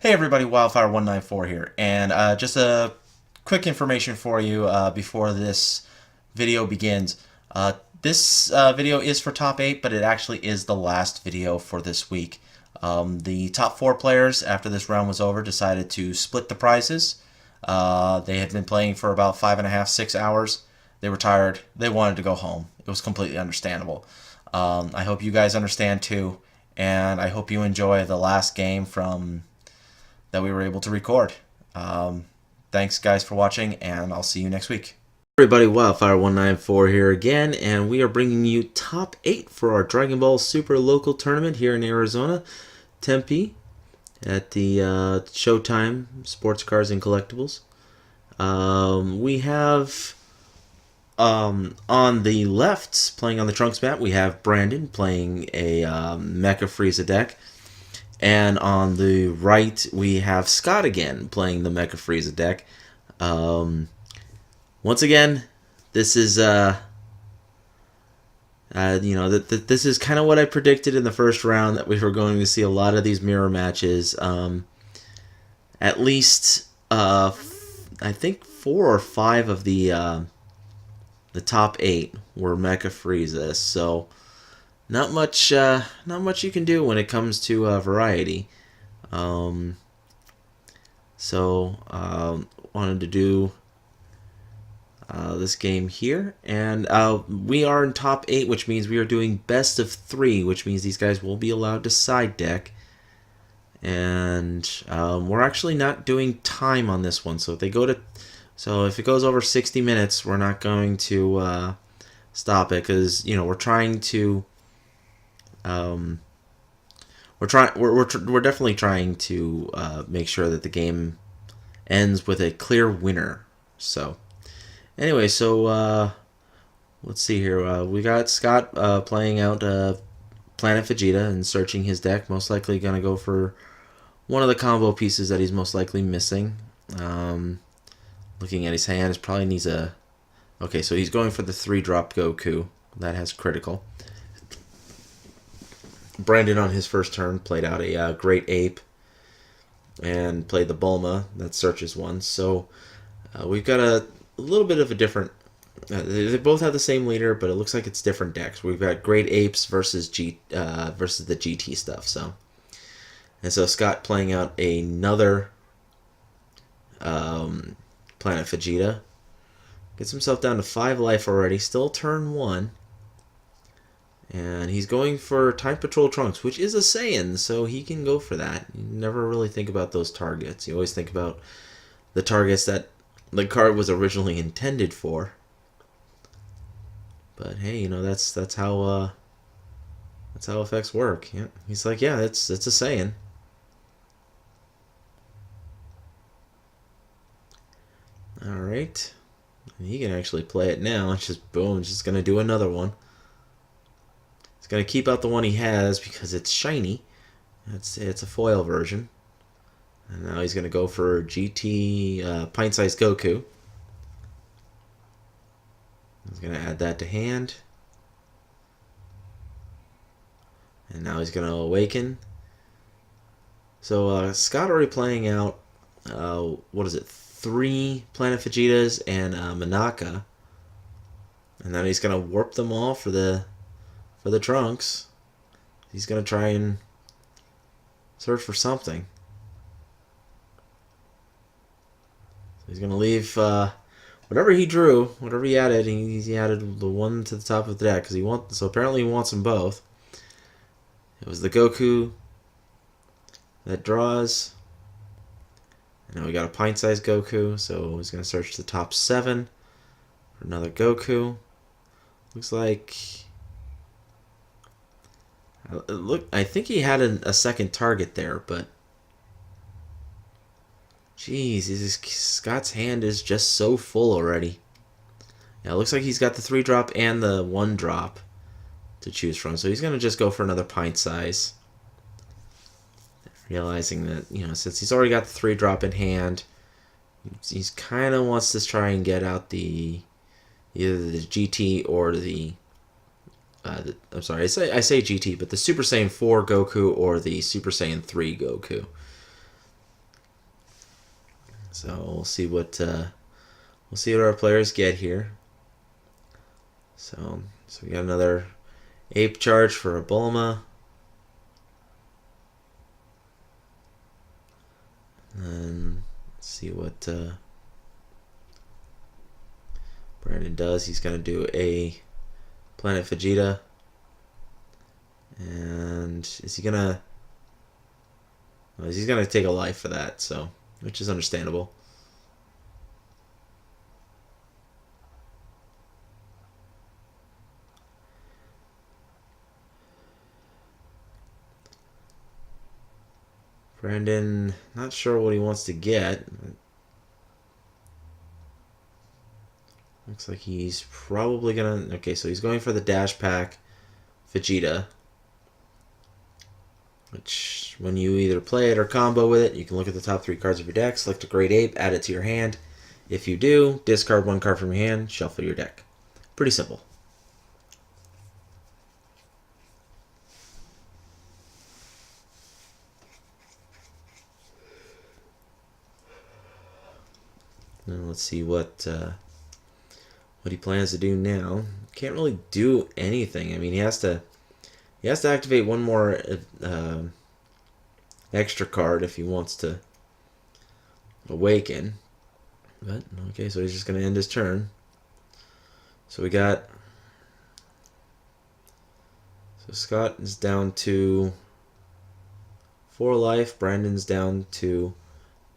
Hey everybody, Wildfire194 here, and just a quick information for you before this video begins. This video is for top 8, but it actually is the last video for this week. The top 4 players, after this round was over, decided to split the prizes. They had been playing for about 5.5, 6 hours. They were tired. They wanted to go home. It was completely understandable. I hope you guys understand too, and I hope you enjoy the last game that we were able to record. Thanks guys for watching, and I'll see you next week. Everybody, Wildfire194 here again, and we are bringing you top 8 for our Dragon Ball Super local tournament here in Arizona, Tempe, at the Showtime Sports Cars and Collectibles. We have on the left, playing on the Trunks map, we have Brandon playing a Mecha Frieza deck. And on the right, we have Scott again playing the Mecha Frieza deck. Once again, this is this is kind of what I predicted in the first round, that we were going to see a lot of these mirror matches. At least I think 4 or 5 of the top 8 were Mecha Frieza, so. Not much you can do when it comes to variety. Wanted to do this game here, and we are in top 8, which means we are doing best of 3, which means these guys will be allowed to side deck. And we're actually not doing time on this one, so if if it goes over 60 minutes, we're not going to stop it, because we're trying to. We're definitely trying to make sure that the game ends with a clear winner. So, anyway, let's see here. We got Scott playing out Planet Vegeta and searching his deck. Most likely going to go for one of the combo pieces that he's most likely missing. Looking at his hand, it probably needs a. Okay, so he's going for the 3-drop Goku. That has critical. Brandon on his first turn played out a Great Ape and played the Bulma. That searches one. So we've got a little bit of a different. They both have the same leader, but it looks like it's different decks. We've got Great Apes versus the GT stuff. So Scott playing out another Planet Vegeta. Gets himself down to 5 life already. Still turn 1. And he's going for Time Patrol Trunks, which is a Saiyan, so he can go for that. You never really think about those targets. You always think about the targets that the card was originally intended for. But hey, that's how effects work. Yeah, he's like, yeah, it's a Saiyan. All right, and he can actually play it now. It's just boom, just gonna do another one. He's going to keep out the one he has because it's shiny. It's a foil version. And now he's going to go for GT pint-sized Goku. He's going to add that to hand. And now he's going to awaken. So Scott already playing out, 3 Planet Vegetas and Manaka. And then he's going to warp them all for the Trunks. He's going to try and search for something. So he's going to leave whatever he drew, whatever he added. He added the one to the top of the deck because so apparently he wants them both. It was the Goku that draws. And now we got a pint-sized Goku, so he's going to search the top 7 for another Goku. Looks like. Look, I think he had a second target there, but jeez, Scott's hand is just so full already. Yeah, it looks like he's got the 3-drop and the 1-drop to choose from, so he's gonna just go for another pint size. Realizing that since he's already got the 3-drop in hand, he's kind of wants to try and get out either the GT or the I'm sorry, I say GT, but the Super Saiyan 4 Goku or the Super Saiyan 3 Goku. So we'll see what our players get here. So we got another ape charge for a Bulma. And let's see what Brandon does. He's going to do a Planet Vegeta. And is he going to... Well, he's going to take a life for that, so which is understandable. Brandon, not sure what he wants to get. Looks like he's probably gonna... Okay, so he's going for the Dash Pack Vegeta. Which, when you either play it or combo with it, you can look at the top 3 cards of your deck, select a Great Ape, add it to your hand. If you do, discard 1 card from your hand, shuffle your deck. Pretty simple. Now let's see what he plans to do now. Can't really do anything. I mean, he has to activate one more extra card if he wants to awaken. But okay, so he's just going to end his turn. So we got... So Scott is down to 4 life. Brandon's down to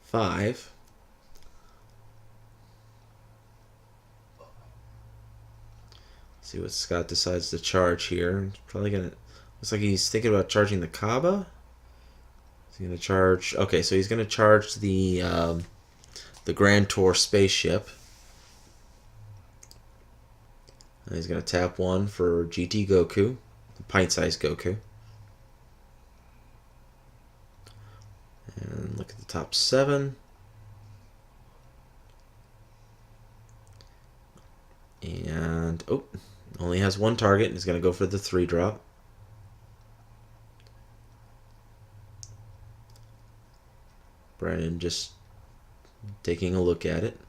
5. See what Scott decides to charge here. He's probably gonna... Looks like he's thinking about charging the Kaba. He's gonna charge... Okay, so he's gonna charge the Grand Tour spaceship. And he's gonna tap 1 for GT Goku, pint-sized Goku. And look at the top 7. And oh, only has 1 target. He's gonna go for the 3-drop. Brandon just taking a look at it.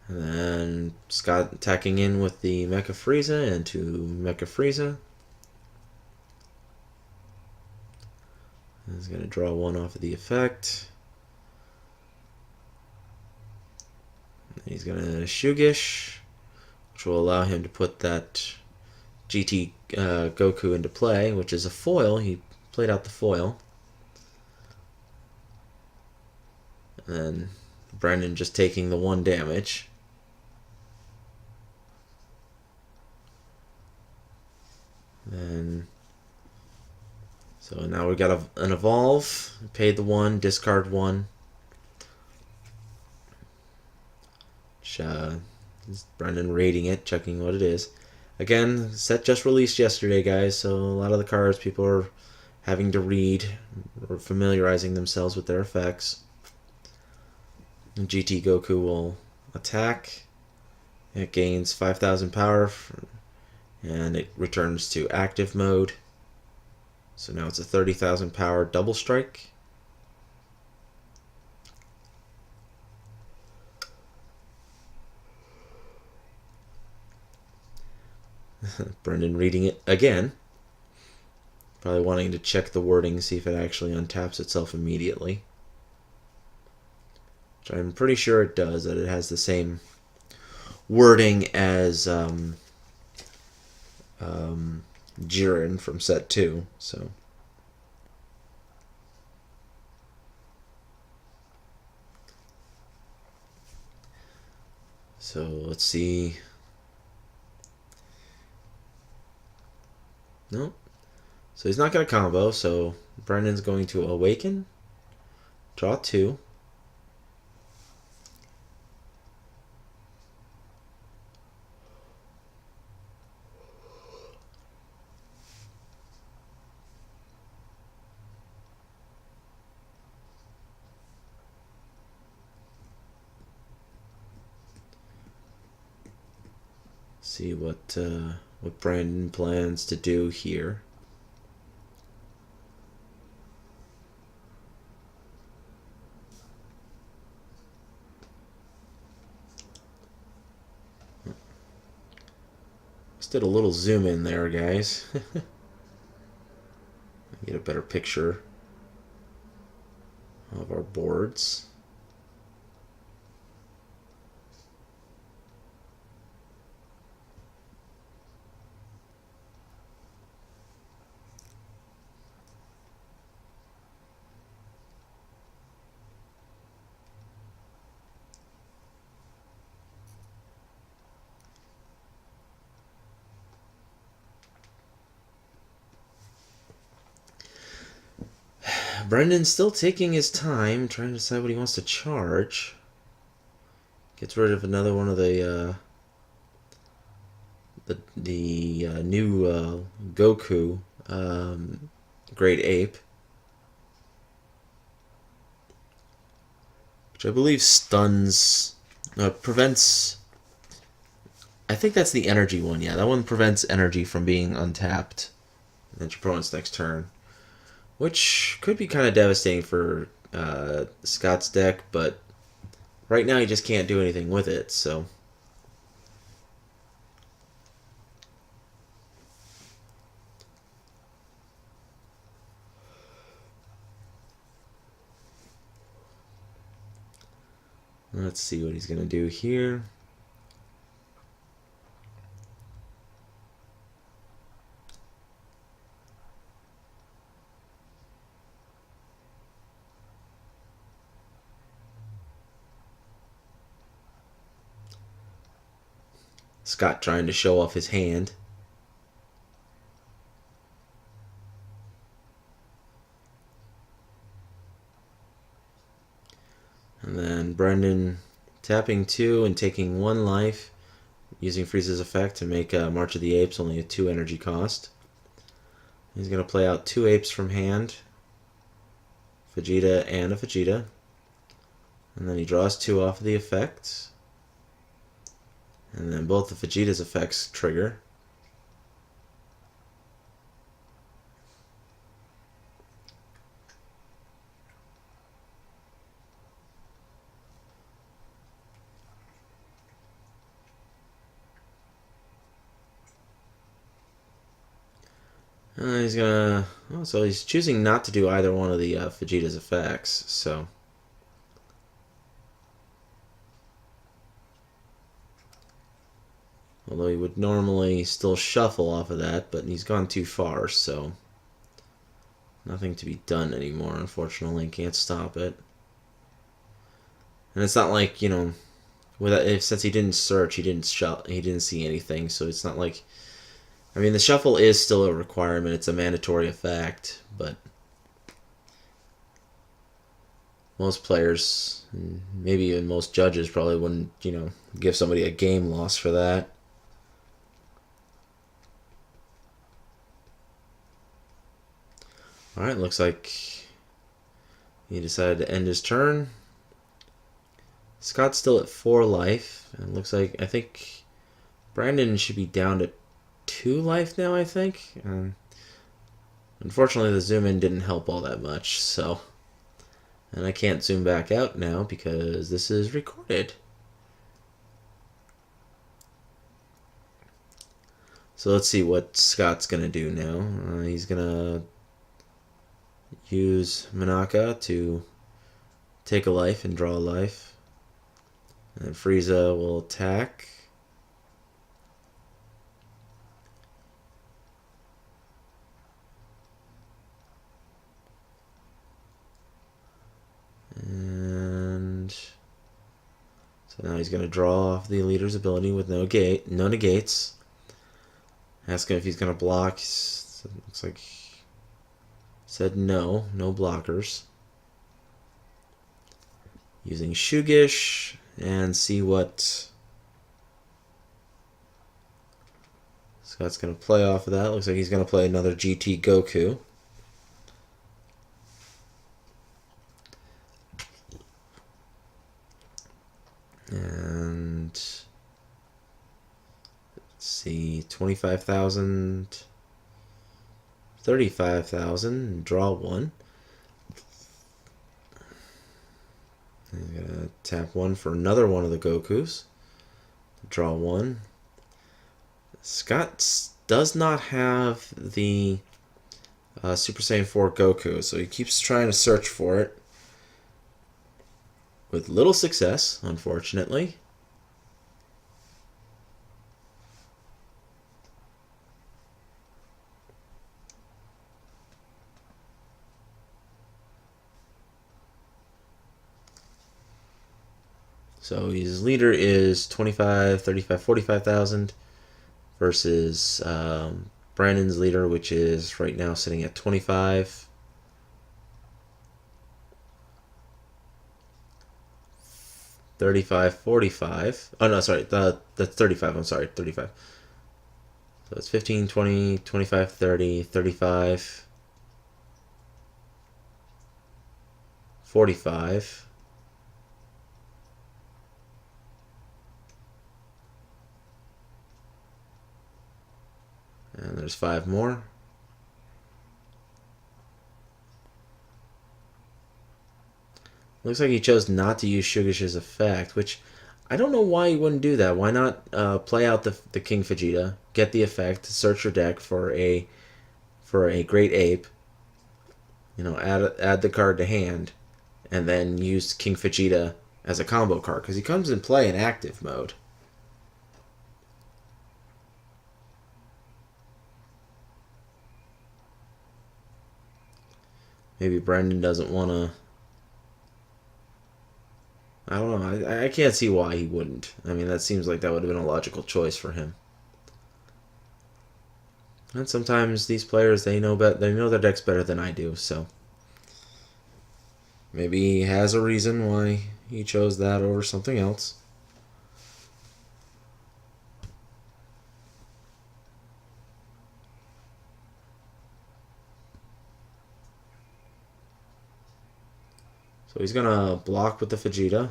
And then Scott attacking in with the Mecha Frieza into Mecha Frieza. He's going to draw 1 off of the effect. He's going to Shugish, which will allow him to put that GT Goku into play, which is a foil. He played out the foil. And then Brandon just taking the 1 damage. Then, so now we got an evolve. Paid the 1, discard 1. Which, is Brendan rating it, checking what it is. Again, set just released yesterday, guys, so a lot of the cards people are having to read or familiarizing themselves with their effects. And GT Goku will attack. It gains 5,000 power, and it returns to active mode. So now it's a 30,000 power double strike. Brendan reading it again. Probably wanting to check the wording, see if it actually untaps itself immediately. Which I'm pretty sure it does, that it has the same wording as Jiren from set 2. So let's see. No. So he's not going to combo, so Brendan's going to awaken, draw 2. See what Brandon plans to do here. Just did a little zoom in there, guys. Get a better picture of our boards. Brendan's still taking his time, trying to decide what he wants to charge. Gets rid of another one of the new Goku Great Ape, which I believe stuns, prevents. I think that's the energy one. Yeah, that one prevents energy from being untapped at your opponent's next turn, which could be kind of devastating for Scott's deck, but right now he just can't do anything with it, so. Let's see what he's going to do here. Scott trying to show off his hand. And then Brendan tapping 2 and taking 1 life, using Frieza's effect to make March of the Apes only a 2 energy cost. He's going to play out 2 apes from hand, Vegeta and a Vegeta. And then he draws 2 off of the effect. And then both of Vegeta's effects trigger. He's gonna. Oh, so he's choosing not to do either one of the Vegeta's effects. So. Although he would normally still shuffle off of that, but he's gone too far, so nothing to be done anymore, unfortunately. Can't stop it. And it's not like, you know, since he didn't search, he didn't see anything, so it's not like, I mean, the shuffle is still a requirement. It's a mandatory effect, but most players, maybe even most judges, probably wouldn't, you know, give somebody a game loss for that. Alright, looks like he decided to end his turn. Scott's still at 4 life. And looks like, I think Brandon should be down to 2 life now, I think. Unfortunately, the zoom in didn't help all that much, so. And I can't zoom back out now because this is recorded. So let's see what Scott's going to do now. He's going to use Mecha to take a life and draw a life. And Frieza will attack. And so now he's going to draw off the leader's ability with no negates. Ask him if he's going to block. Looks like said no blockers. Using Shugish and see what Scott's going to play off of that. Looks like he's going to play another GT Goku. And let's see, 25,000, 35,000, draw 1. I'm gonna tap 1 for another one of the Gokus. Draw 1. Scott does not have the Super Saiyan 4 Goku, so he keeps trying to search for it. With little success, unfortunately. So his leader is 25, 35, 45,000 versus Brandon's leader, which is right now sitting at 25. 35, 45. Oh, no, sorry. That's 35. I'm sorry. 35. So it's 15, 20, 25, 30, 35, 45. And there's 5 more. Looks like he chose not to use Sugish's effect, which I don't know why he wouldn't do that. Why not play out the King Vegeta, get the effect, search your deck for a Great Ape, add the card to hand, and then use King Vegeta as a combo card, because he comes in play in active mode. Maybe Brendan doesn't want to... I don't know. I can't see why he wouldn't. I mean, that seems like that would have been a logical choice for him. And sometimes these players, they know their decks better than I do, so maybe he has a reason why he chose that over something else. So he's going to block with the Vegeta.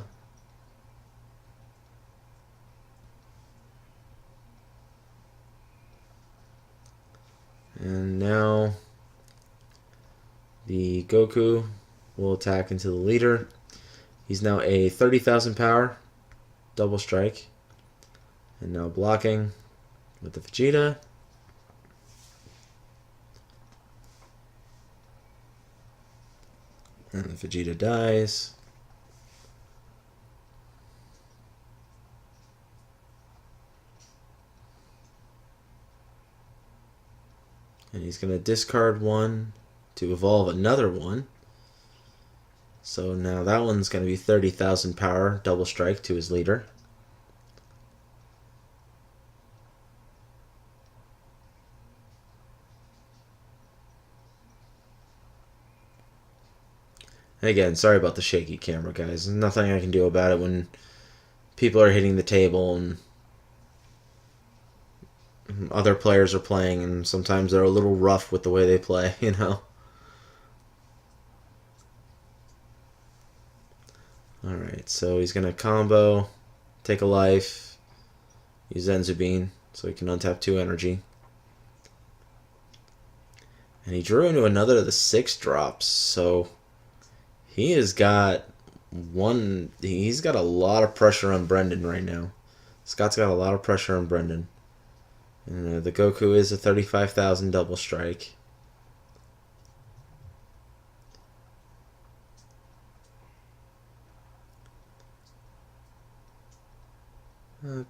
And now the Goku will attack into the leader. He's now a 30,000 power double strike. And now blocking with the Vegeta. And the Vegeta dies. And he's going to discard one to evolve another one. So now that one's going to be 30,000 power double strike to his leader. And again, sorry about the shaky camera, guys. There's nothing I can do about it when people are hitting the table and other players are playing, and sometimes they're a little rough with the way they play, Alright, so he's going to combo, take a life, use Zenzubine, so he can untap 2 energy. And he drew into another of the 6 drops, so he has got he's got a lot of pressure on Brendan right now. Scott's got a lot of pressure on Brendan. And the Goku is a 35,000 double strike.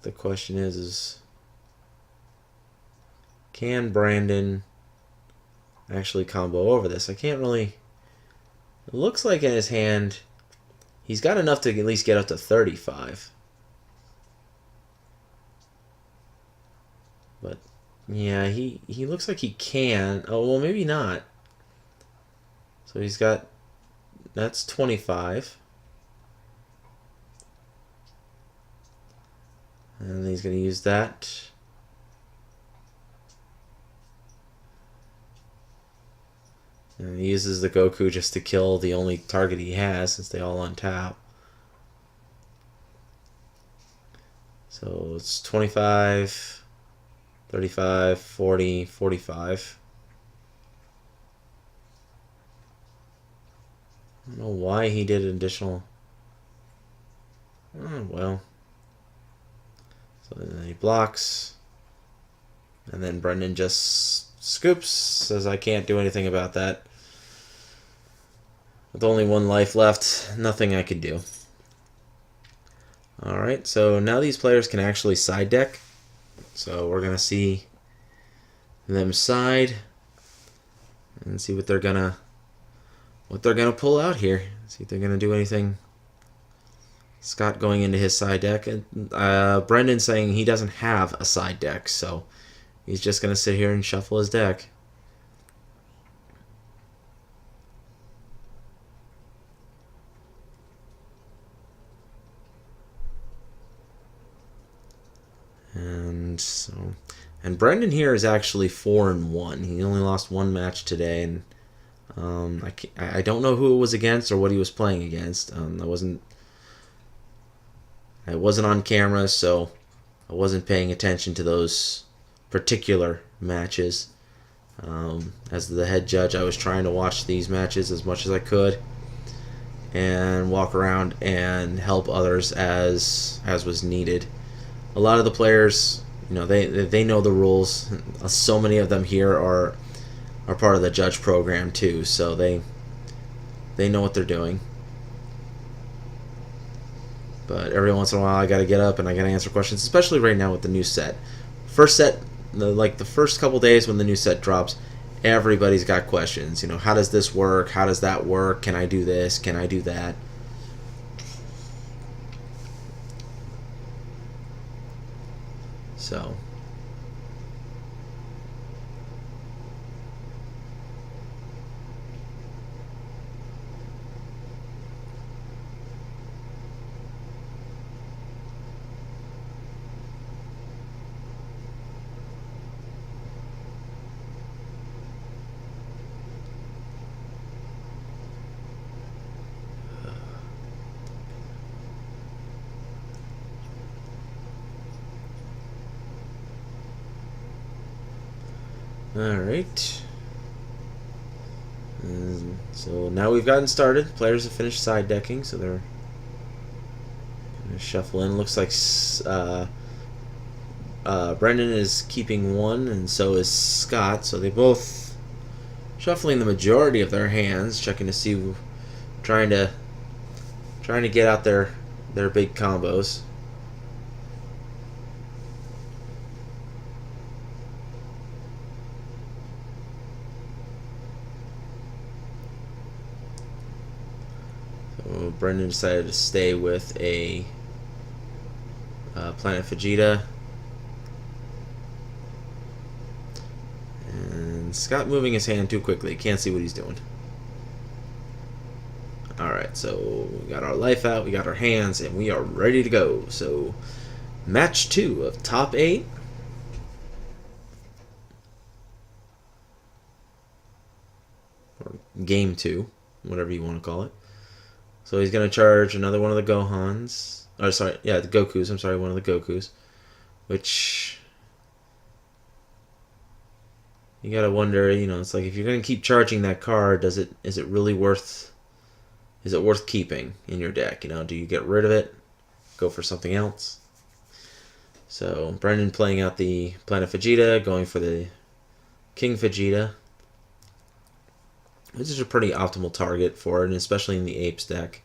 The question is can Brandon actually combo over this? I can't really... It looks like in his hand, he's got enough to at least get up to 35. But, yeah, he looks like he can. Oh, well, maybe not. So he's got... That's 25. And he's going to use that. And he uses the Goku just to kill the only target he has, since they all untap. So it's 25, 35, 40, 45. I don't know why he did an additional... Oh, well. So then he blocks. And then Brendan just scoops, says I can't do anything about that. With only one life left, nothing I could do. Alright, so now these players can actually side deck. So we're going to see them side and see what they're gonna pull out here. See if they're gonna do anything. Scott going into his side deck, and Brendan saying he doesn't have a side deck, so he's just gonna sit here and shuffle his deck. And Brendan here is actually 4-1. He only lost one match today, and I don't know who it was against or what he was playing against. I wasn't on camera, so I wasn't paying attention to those particular matches. As the head judge, I was trying to watch these matches as much as I could and walk around and help others as was needed. A lot of the players, they know the rules. So many of them here are part of the judge program too, so they know what they're doing. But every once in a while, I got to get up and I got to answer questions, especially right now with the new set. First set, the first couple days when the new set drops, everybody's got questions. How does this work? How does that work? Can I do this? Can I do that? So Alright. So now we've gotten started. Players have finished side decking, so they're going to shuffle in. Looks like Brendan is keeping one, and so is Scott. So they both shuffling the majority of their hands, checking to see, trying to get out their big combos. So Brendan decided to stay with a Planet Vegeta. And Scott moving his hand too quickly. Can't see what he's doing. Alright, so we got our life out, we got our hands, and we are ready to go. So, match 2 of top 8. Or game 2, whatever you want to call it. So he's going to charge another one of the Gohans. Or sorry, yeah, the Gokus. I'm sorry, one of the Gokus. Which you gotta wonder, it's like if you're going to keep charging that card, is it really worth keeping in your deck? Do you get rid of it, go for something else? So Brendan playing out the Planet Vegeta, going for the King Vegeta. This is a pretty optimal target for it, and especially in the Apes deck.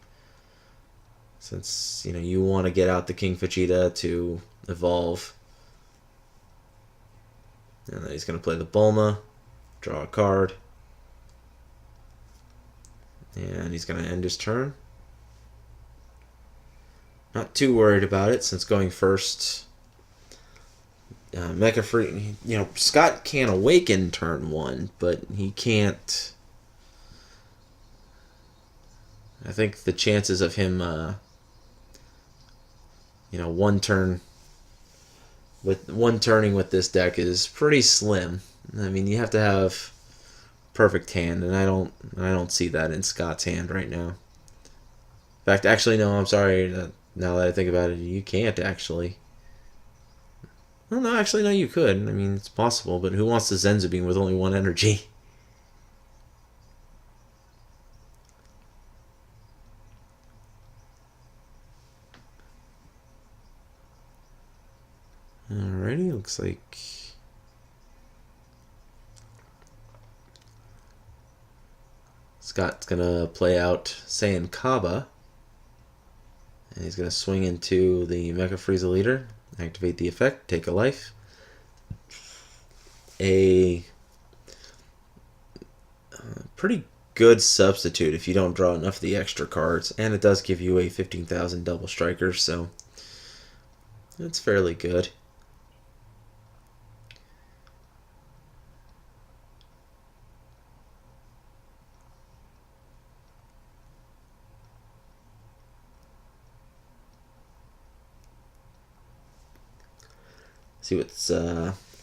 Since, you want to get out the King Vegeta to evolve. And then he's going to play the Bulma, draw a card. And he's going to end his turn. Not too worried about it, since going first, Mecha Free, Scott can awaken turn 1, but he can't. I think the chances of him, one turning with this deck is pretty slim. I mean, you have to have perfect hand, and I don't see that in Scott's hand right now. In fact, actually, no, I'm sorry. Now that I think about it, you can't actually. Well, no, actually, no, you could. I mean, it's possible, but who wants the Zenzu Beam with only one energy? Alrighty, looks like Scott's gonna play out Saiyan Kaba. And he's gonna swing into the Mecha Frieza leader, activate the effect, take a life. A pretty good substitute if you don't draw enough of the extra cards, and it does give you a 15,000 double striker, so it's fairly good. See what's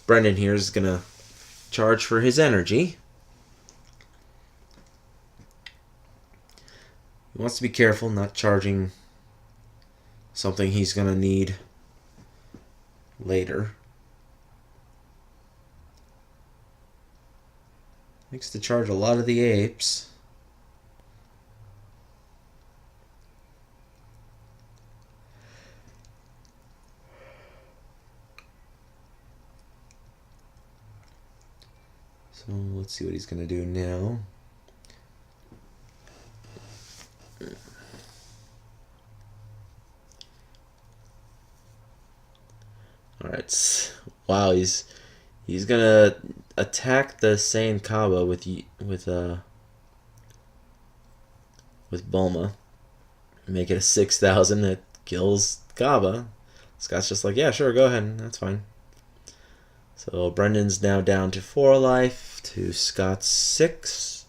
Brendan here is gonna charge for his energy. He wants to be careful not charging something he's gonna need later. Likes to charge a lot of the apes. So let's see what he's going to do now. Alright. Wow, he's going to attack the Saiyan Kaba with Bulma. Make it a 6,000 that kills Kaba. Scott's just like, yeah, sure, go ahead. That's fine. So Brendan's now down to 4 life, to Scott's 6.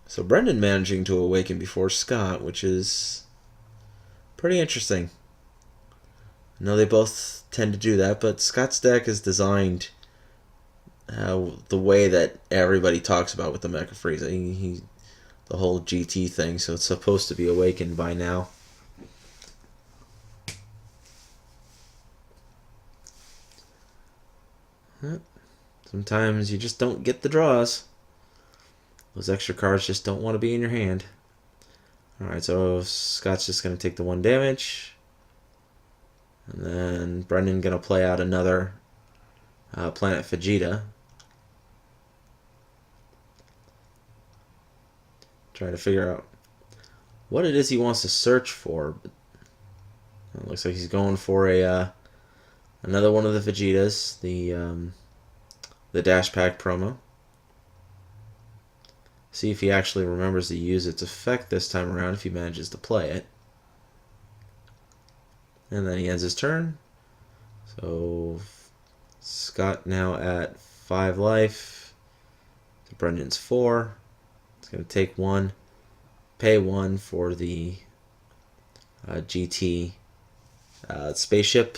So Brendan managing to awaken before Scott, which is pretty interesting. I know they both tend to do that, but Scott's deck is designed the way that everybody talks about with the Mecha Frieza. The whole GT thing, so it's supposed to be awakened by now. Sometimes you just don't get the draws. Those extra cards just don't want to be in your hand. Alright, so Scott's just going to take the 1 damage. And then Brendan going to play out another Planet Vegeta. Try to figure out what it is he wants to search for. It looks like he's going for another one of the Vegetas, the Dash Pack promo. See if he actually remembers to use its effect this time around, if he manages to play it. And then he ends his turn. So Scott now at 5 life. To Brendan's 4. It's going to take 1. Pay 1 for the GT spaceship.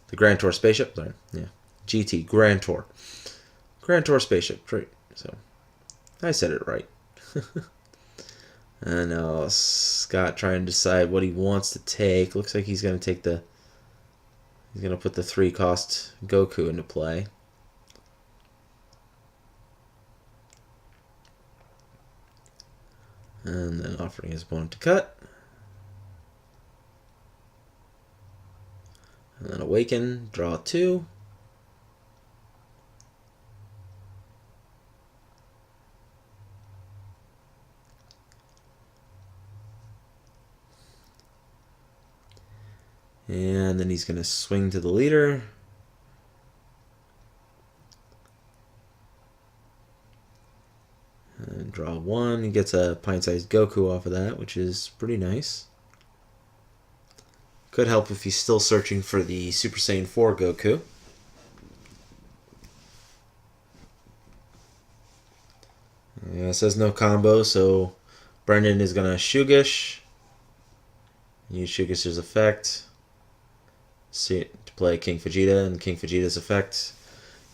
The Grand Tour spaceship. Sorry. Yeah. GT Grand Tour. Grand Tour spaceship. Right. So I said it right. And now Scott trying to decide what he wants to take. Looks like he's going to take he's going to put the 3-cost Goku into play. And then offering his opponent to cut. And then awaken, draw 2. And then he's going to swing to the leader. And draw 1. He gets a pint-sized Goku off of that, which is pretty nice. Could help if he's still searching for the Super Saiyan 4 Goku. Yeah, it says no combo, so Brendan is going to Shugish. Use Shugish's effect. To play King Vegeta, and King Vegeta's effect.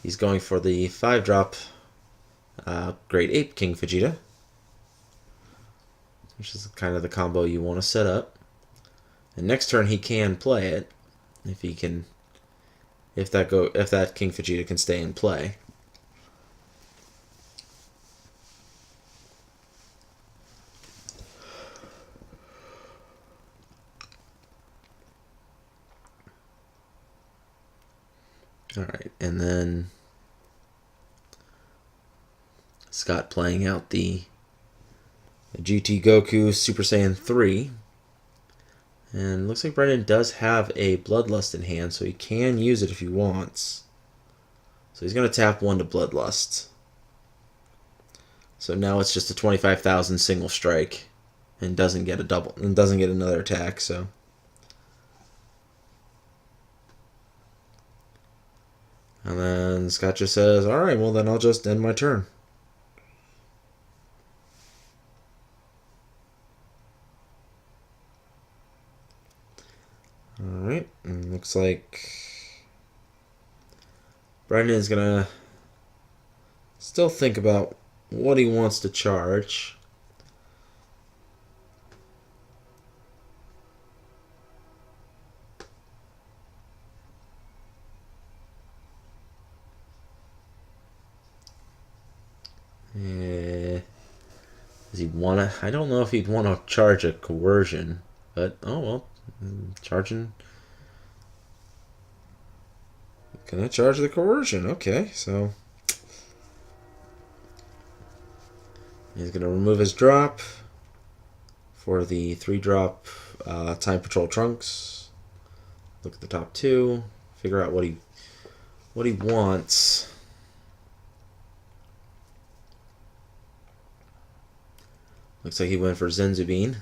He's going for the 5-drop Great Ape King Vegeta, which is kind of the combo you want to set up. And next turn he can play it if he can, if that King Vegeta can stay in play. Alright, and then Scott playing out the a GT Goku Super Saiyan 3. And looks like Brendan does have a Bloodlust in hand, so he can use it if he wants. So he's going to tap 1 to Bloodlust. So now it's just a 25,000 single strike, and doesn't get a double, and doesn't get another attack. So, and then Scott just says, "All right, well then I'll just end my turn." All right, and looks like Brendan is gonna still think about what he wants to charge. Does he want to? I don't know if he'd want to charge a coercion, but oh well, charging. Can I charge the coercion? Okay, so he's gonna remove his drop for the 3-drop Time Patrol Trunks. Look at the top 2, figure out what he wants. Looks like he went for Zenzubine.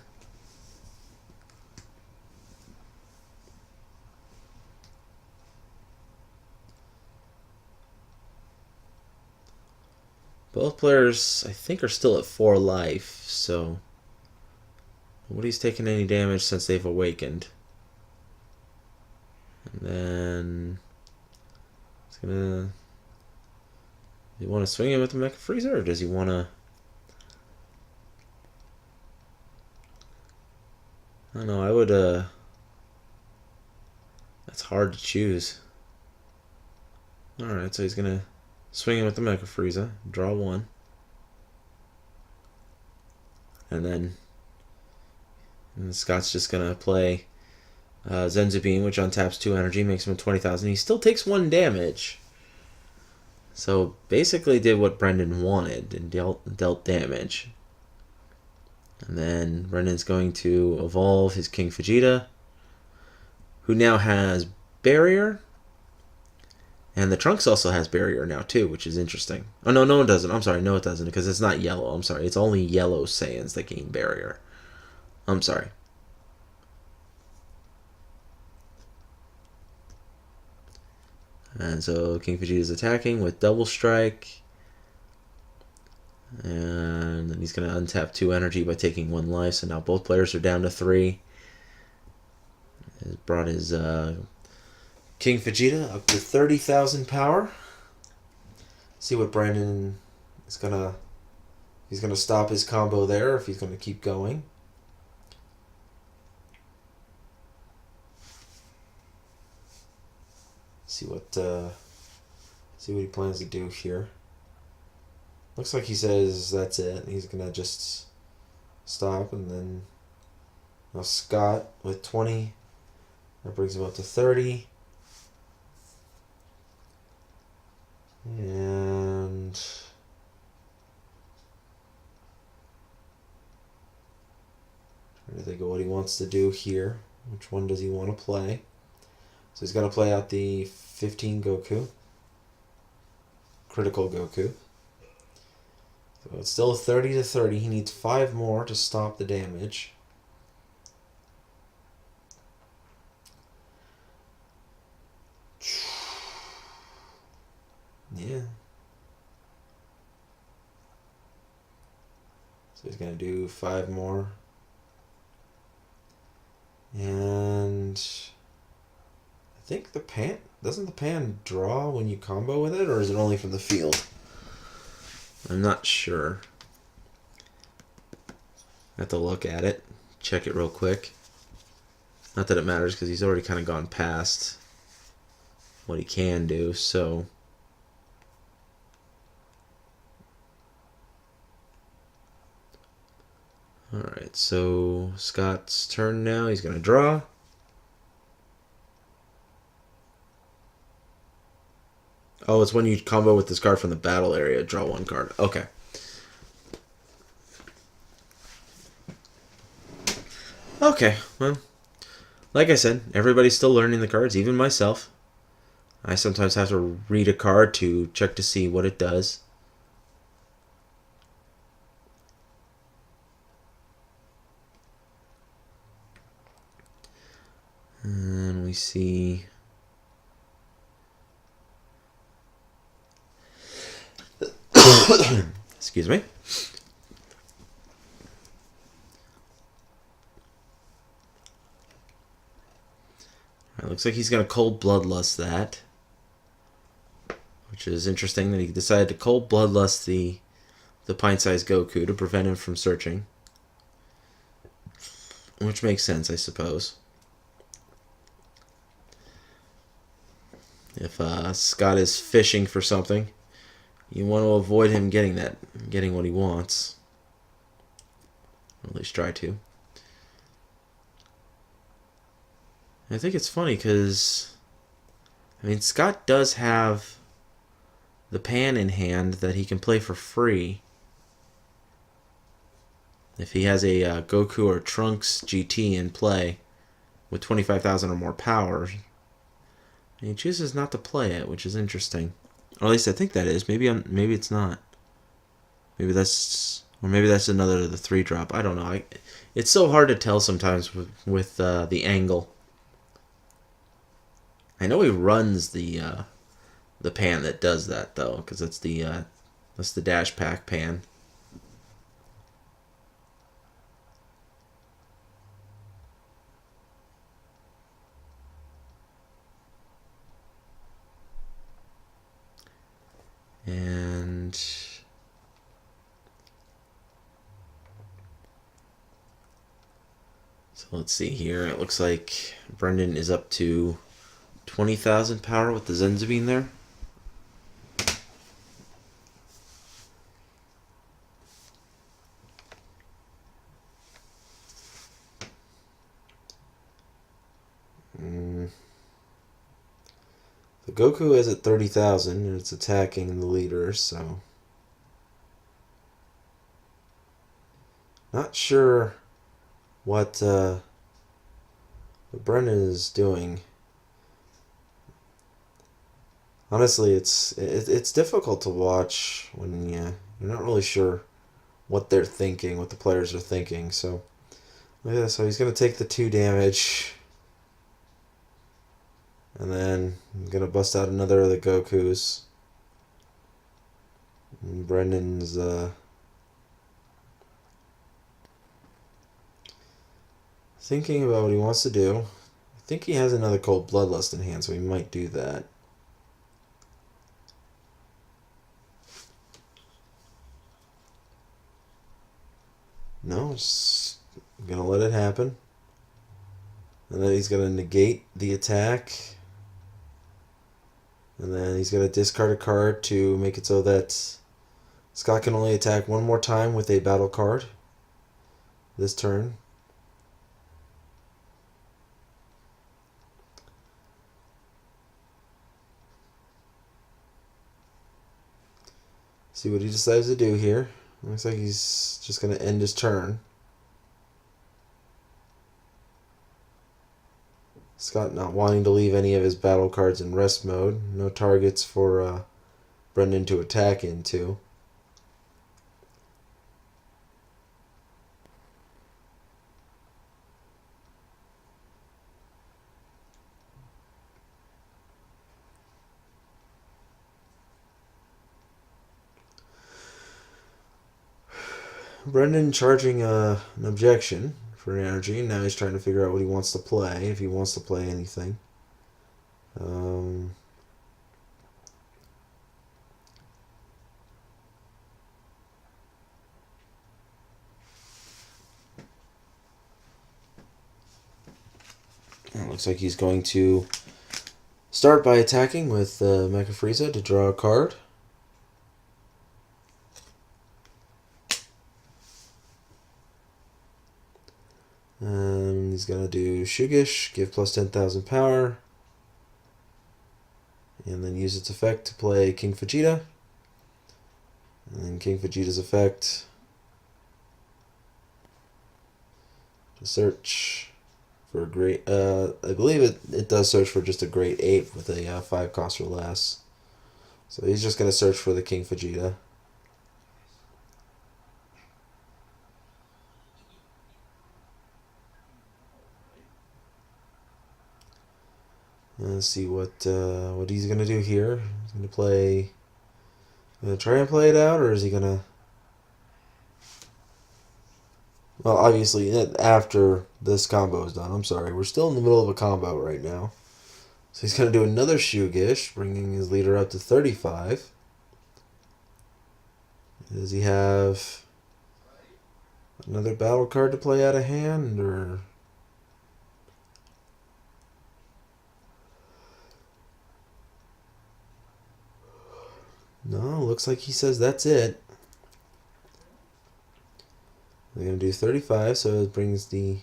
Both players, I think, are still at 4 life, so nobody's taken any damage since they've awakened. And then he's gonna. Does he want to swing him with the Mecha Frieza, or does he want to? I don't know. I would. That's hard to choose. All right, so he's gonna swing him with the Mecha Frieza, draw 1, and then Scott's just gonna play Zenzubine, which untaps 2 energy, makes him 20,000. He still takes 1 damage. So basically did what Brendan wanted and dealt damage. And then Brendan's going to evolve his King Vegeta, who now has Barrier. And the Trunks also has Barrier now too, which is interesting. Oh no, no it doesn't. I'm sorry, no it doesn't, because it's not yellow. I'm sorry, it's only yellow Saiyans that gain Barrier. I'm sorry. And so King Vegeta is attacking with Double Strike. And then he's going to untap 2 energy by taking 1 life. So now both players are down to 3. He's brought his King Vegeta up to 30,000 power. See what Brandon is going to... He's going to stop his combo there, if he's going to keep going. See what he plans to do here. Looks like he says that's it. He's gonna just stop, and then now Scott with 20. That brings him up to 30. And trying to think of what he wants to do here. Which one does he want to play? So he's going to play out the 15 Goku. Critical Goku. So it's still 30 to 30. He needs 5 more to stop the damage. Yeah. So he's going to do 5 more. And I think the pan... Doesn't the pan draw when you combo with it, or is it only from the field? I'm not sure. I have to look at it. Check it real quick. Not that it matters, because he's already kind of gone past what he can do, so... Alright, so Scott's turn now. He's going to draw. Oh, it's when you combo with this card from the battle area. Draw 1 card. Okay. Okay, well, like I said, everybody's still learning the cards, even myself. I sometimes have to read a card to check to see what it does. And we see... Excuse me. It looks like he's going to cold bloodlust that. Which is interesting that he decided to cold bloodlust the pint-sized Goku to prevent him from searching. Which makes sense, I suppose. If Scott is fishing for something, you want to avoid him getting what he wants. Or at least try to. I think it's funny because, I mean, Scott does have the pan in hand that he can play for free. If he has a Goku or Trunks GT in play with 25,000 or more power, and he chooses not to play it, which is interesting. Or at least I think that is. Maybe it's not. Maybe that's another the 3-drop. I don't know. It's so hard to tell sometimes with the angle. I know he runs the pan that does that though, because that's the dash pack pan. And so let's see here. It looks like Brendan is up to 20,000 power with the Zenzabine there. The Goku is at 30,000 and it's attacking the leader, so not sure what Brendan is doing. Honestly, it's difficult to watch when you're not really sure what they're thinking, what the players are thinking. So, yeah, so he's gonna take the 2 damage, and then I'm gonna bust out another of the Gokus. And Brendan's thinking about what he wants to do. I think he has another Cold Bloodlust in hand, so he might do that. No, just gonna let it happen. And then he's gonna negate the attack. And then he's gonna discard a card to make it so that Scott can only attack one more time with a battle card this turn. See what he decides to do here. Looks like he's just going to end his turn. Scott not wanting to leave any of his battle cards in rest mode. No targets for Brendan to attack into. Brendan charging an objection for energy. Now he's trying to figure out what he wants to play, if he wants to play anything. It looks like he's going to start by attacking with Mecha Frieza to draw a card. He's going to do Shugish, give plus 10,000 power, and then use its effect to play King Vegeta. And then King Vegeta's effect Search for a great. I believe it does search for just a grade 8 with a 5 cost or less. So he's just gonna search for the King Vegeta. Let's see what he's gonna do here. He's gonna play. Gonna try and play it out, or is he gonna? Well, obviously, after this combo is done. I'm sorry, we're still in the middle of a combo right now. So he's gonna do another Shugish, bringing his leader up to 35. Does he have another battle card to play out of hand, or? No, looks like he says that's it. We're going to do 35, so it brings the...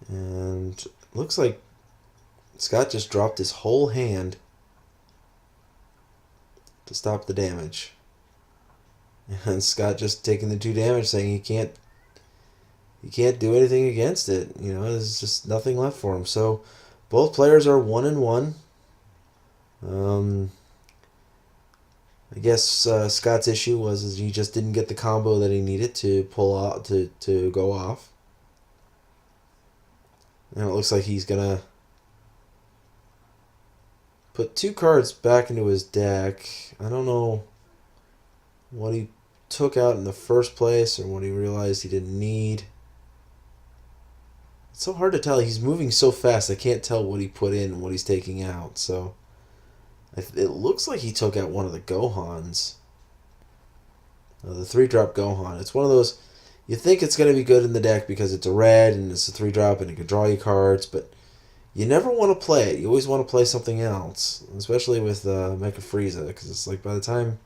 And looks like Scott just dropped his whole hand to stop the damage. And Scott just taking the 2 damage, saying he can't do anything against it. You know, there's just nothing left for him. So both players are 1-1. I guess Scott's issue was he just didn't get the combo that he needed to pull out to go off. And it looks like he's gonna put 2 cards back into his deck. I don't know what he took out in the first place or what he realized he didn't need. It's so hard to tell. He's moving so fast, I can't tell what he put in and what he's taking out. So it looks like he took out one of the Gohans. The 3-drop Gohan. It's one of those, you think it's going to be good in the deck because it's a red and it's a 3-drop and it can draw you cards, but you never want to play it. You always want to play something else, especially with Mecha Frieza, because it's like by the time...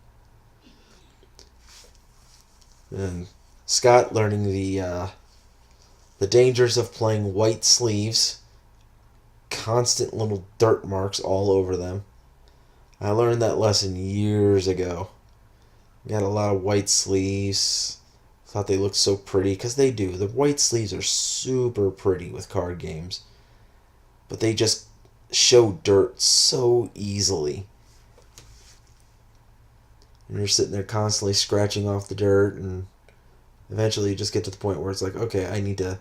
And Scott learning the dangers of playing white sleeves. Constant little dirt marks all over them. I learned that lesson years ago. We had a lot of white sleeves. Thought they looked so pretty, because they do. The white sleeves are super pretty with card games. But they just show dirt so easily. And you're sitting there constantly scratching off the dirt, and eventually you just get to the point where it's like, okay, I need to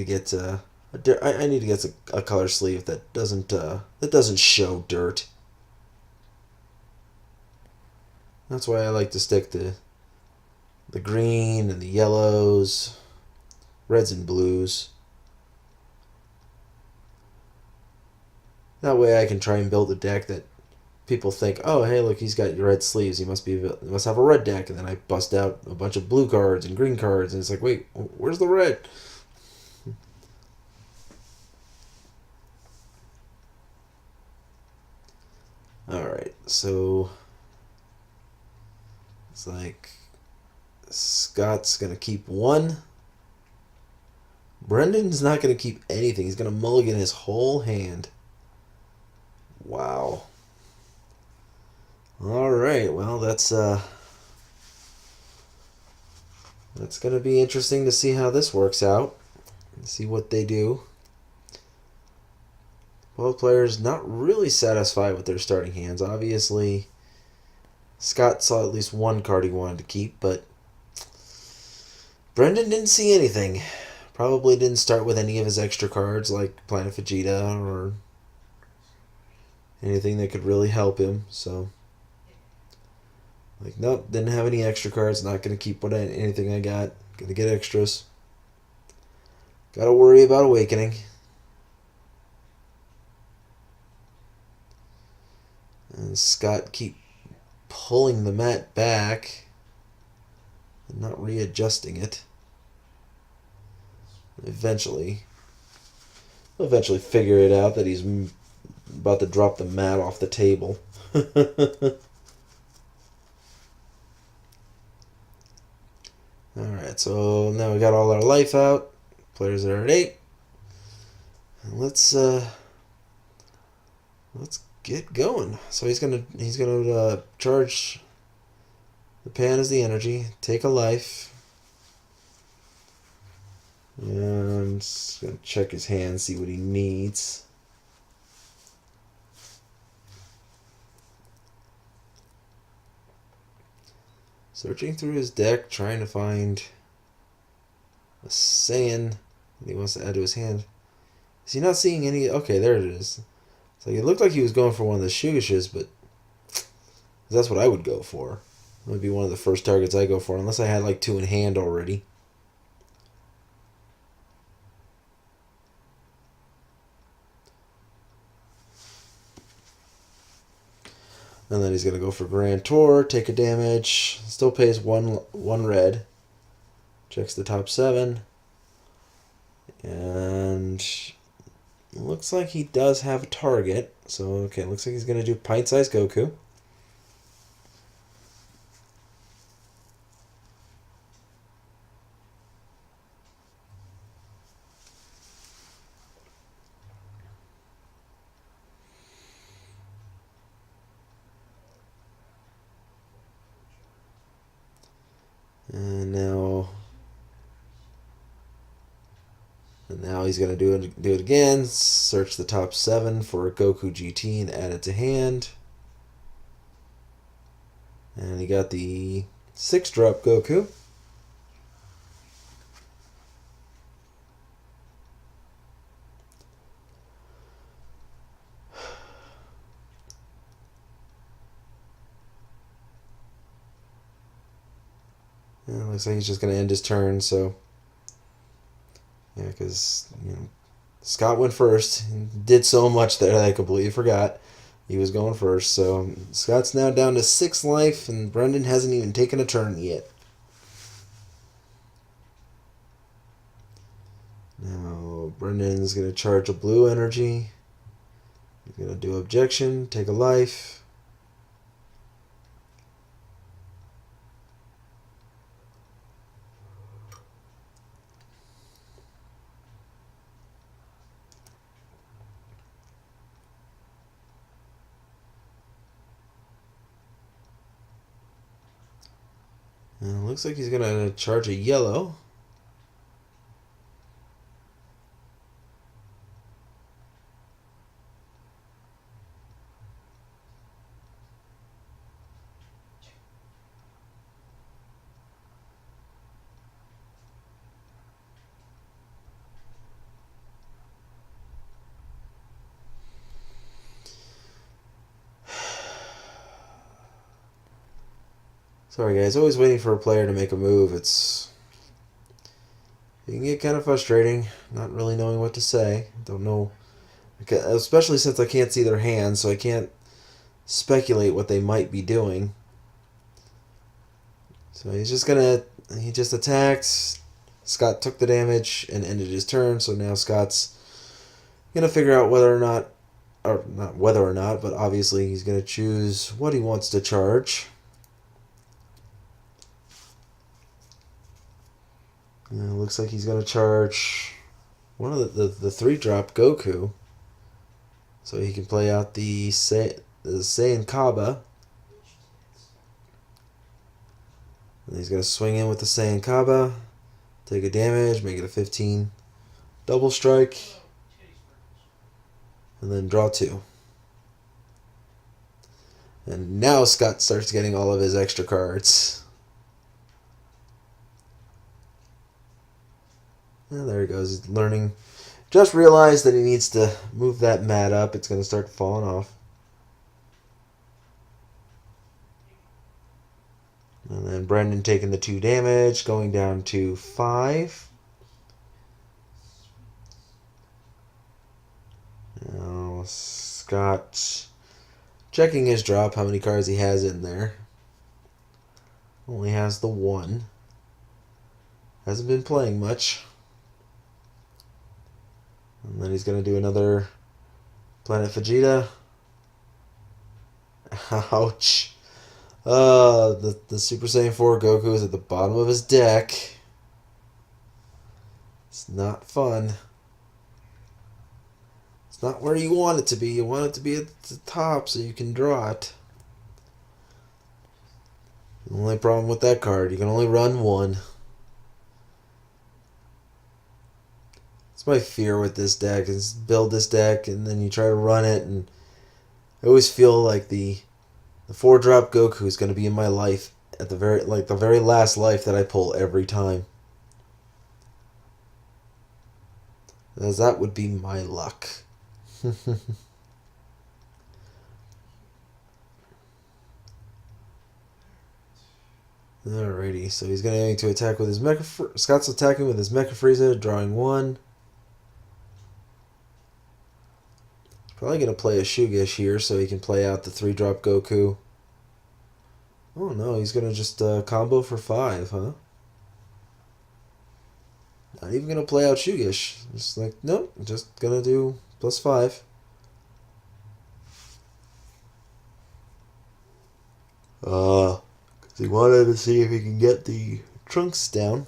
get a color sleeve that doesn't show dirt. That's why I like to stick to the green and the yellows, reds and blues. That way I can try and build a deck that people think, oh, hey, look, he's got red sleeves. He must have a red deck. And then I bust out a bunch of blue cards and green cards, and it's like, wait, where's the red? Alright, so it's like Scott's going to keep 1. Brendan's not going to keep anything. He's going to mulligan his whole hand. Wow. Alright, well, that's going to be interesting to see how this works out. See what they do. Both players not really satisfied with their starting hands. Obviously, Scott saw at least one card he wanted to keep, but Brendan didn't see anything. Probably didn't start with any of his extra cards like Planet Vegeta or anything that could really help him. So, like, nope, didn't have any extra cards. Not going to keep anything I got. Going to get extras. Got to worry about Awakening. And Scott keep pulling the mat back and not readjusting it. Eventually figure it out that he's about to drop the mat off the table. Alright, so now we got all our life out. Players are at 8. And let's get going. So he's gonna charge The pan is the energy. Take a life. And I'm just going to check his hand, see what he needs. Searching through his deck, trying to find a Saiyan that he wants to add to his hand. Is he not seeing any? Okay, there it is. So it looked like he was going for one of the Shugashas, but that's what I would go for. That would be one of the first targets I go for, unless I had like 2 in hand already. And then he's going to go for Grand Tour, take a damage. Still pays one red. Checks the top 7. And looks like he does have a target. So, okay, looks like he's going to do Pint-Sized Goku. And now he's going to do it again. Search the top 7 for a Goku GT and add it to hand. And he got the 6-drop Goku. And it looks like he's just going to end his turn, so... Yeah, because, Scott went first. Did so much there that I completely forgot he was going first. So Scott's now down to 6 life, and Brendan hasn't even taken a turn yet. Now Brendan's going to charge a blue energy. He's going to do objection, take a life. And it looks like he's going to charge a yellow. Sorry guys, always waiting for a player to make a move. It can get kind of frustrating, not really knowing what to say. Don't know, especially since I can't see their hands, so I can't speculate what they might be doing. So he just attacked. Scott took the damage and ended his turn, so now Scott's gonna figure out whether or not, or not whether or not, but obviously he's gonna choose what he wants to charge. Looks like he's going to charge one of the 3-drop Goku. So he can play out the Saiyan Kaba. And he's going to swing in with the Saiyan Kaba. Take a damage, make it a 15. Double strike. And then draw 2. And now Scott starts getting all of his extra cards. Yeah, there he goes. He's learning. Just realized that he needs to move that mat up. It's going to start falling off. And then Brendan taking the 2 damage, going down to 5. Now Scott checking his drop, how many cards he has in there. Only has the 1. Hasn't been playing much. And then he's going to do another Planet Vegeta. Ouch. The Super Saiyan 4 Goku is at the bottom of his deck. It's not fun. It's not where you want it to be. You want it to be at the top so you can draw it. The only problem with that card, you can only run one. It's my fear with this deck, is build this deck and then you try to run it, and I always feel like the 4-drop Goku is going to be in my life at the very last life that I pull every time. As that would be my luck. Alrighty, so he's going to attack with his Mecha. Scott's attacking with his Mecha Frieza, drawing 1. Probably going to play a Shugish here so he can play out the 3-drop Goku. Oh no, he's going to just combo for 5, huh? Not even going to play out Shugish. Just like, nope, just going to do +5. Because he wanted to see if he can get the Trunks down.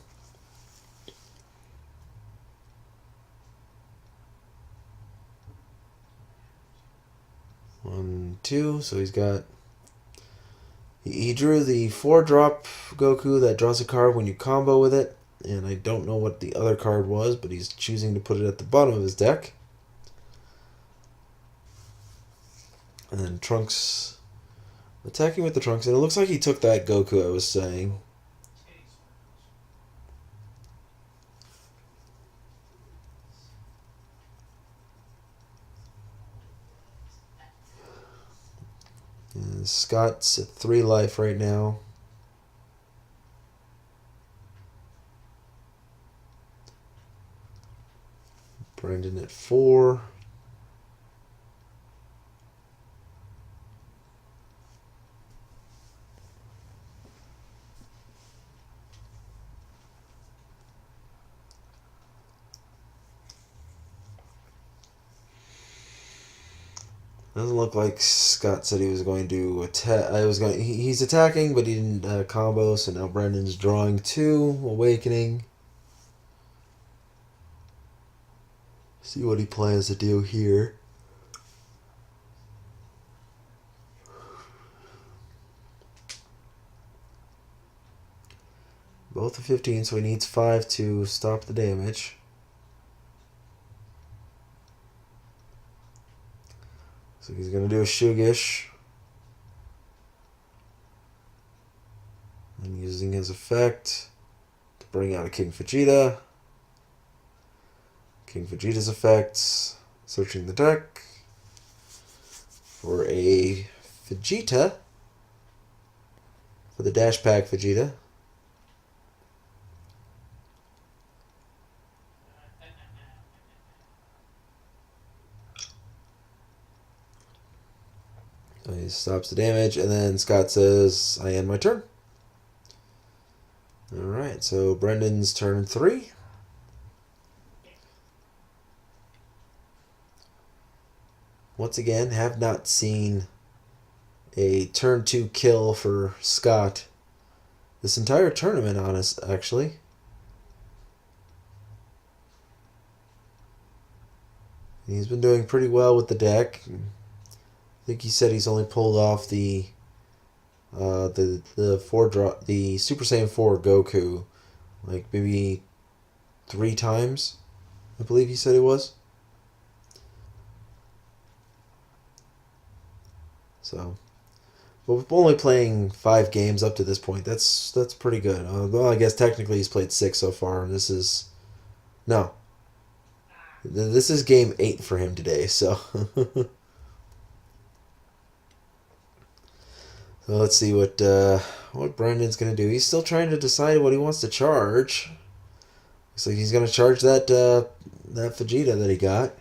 One, two, so he's got... He drew the 4-drop Goku that draws a card when you combo with it. And I don't know what the other card was, but he's choosing to put it at the bottom of his deck. And then Trunks attacking with the Trunks. And it looks like he took that Goku I was saying. And Scott's at 3 life right now. Brendan at 4. Doesn't look like Scott said he was going to attack. He's attacking, but he didn't combo. So now Brendan's drawing 2, awakening. See what he plans to do here. Both are 15, so he needs 5 to stop the damage. So he's going to do a Shugish. And using his effect to bring out a King Vegeta. King Vegeta's effects. Searching the deck for a Vegeta. For the Dash Pack Vegeta. So he stops the damage, and then Scott says, I end my turn. Alright, so Brendan's turn 3. Once again, have not seen a turn 2 kill for Scott this entire tournament, actually. He's been doing pretty well with the deck. I think he said he's only pulled off the 4-drop, the Super Saiyan 4 Goku, like maybe 3 times, I believe he said it was. So, but we're only playing 5 games up to this point. That's pretty good. Well, I guess technically he's played 6 so far. This is game 8 for him today. So. So let's see what Brendan's gonna do. He's still trying to decide what he wants to charge. Looks like he's gonna charge that Vegeta that he got,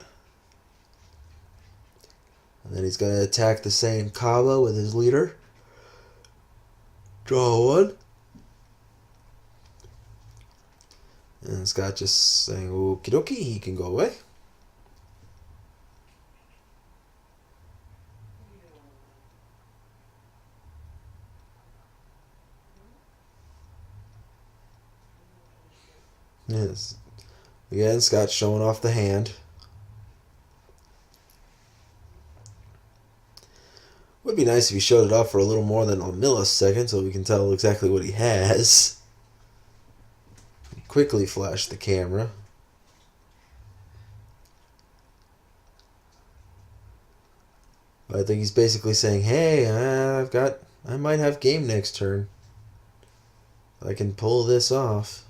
and then he's gonna attack the same combo with his leader. Draw 1, and Scott just saying okie dokie, he can go away. Yes. Again, Scott's showing off the hand. Would be nice if he showed it off for a little more than a millisecond so we can tell exactly what he has. Quickly flash the camera. I think he's basically saying, hey, I might have game next turn. I can pull this off.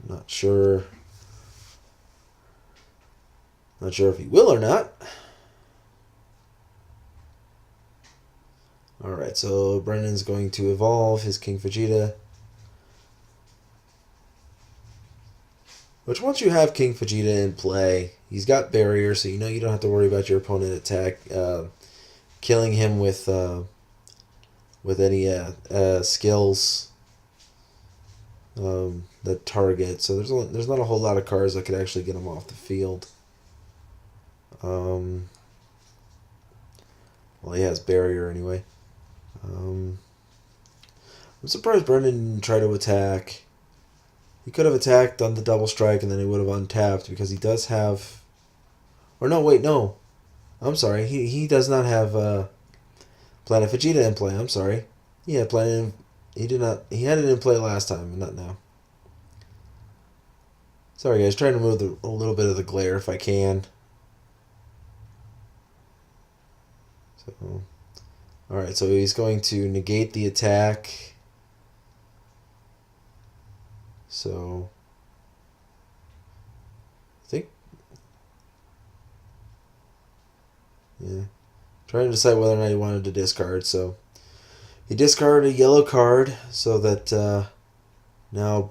Not sure if he will or not. Alright, so Brendan's going to evolve his King Vegeta. Which once you have King Vegeta in play, he's got barrier, so you know you don't have to worry about your opponent attack killing him with any skills that target. So there's not a whole lot of cards that could actually get him off the field. Well, he has barrier anyway. I'm surprised Brendan didn't try to attack. He could have attacked on the double strike and then he would have untapped because he does have... Or no, wait, no. I'm sorry. He does not have Planet Vegeta in play. I'm sorry. He had He did not... He had it in play last time, not now. Sorry, guys. Trying to remove a little bit of the glare if I can. So... Alright, so he's going to negate the attack. So, I think, yeah, trying to decide whether or not he wanted to discard. So, he discarded a yellow card so that now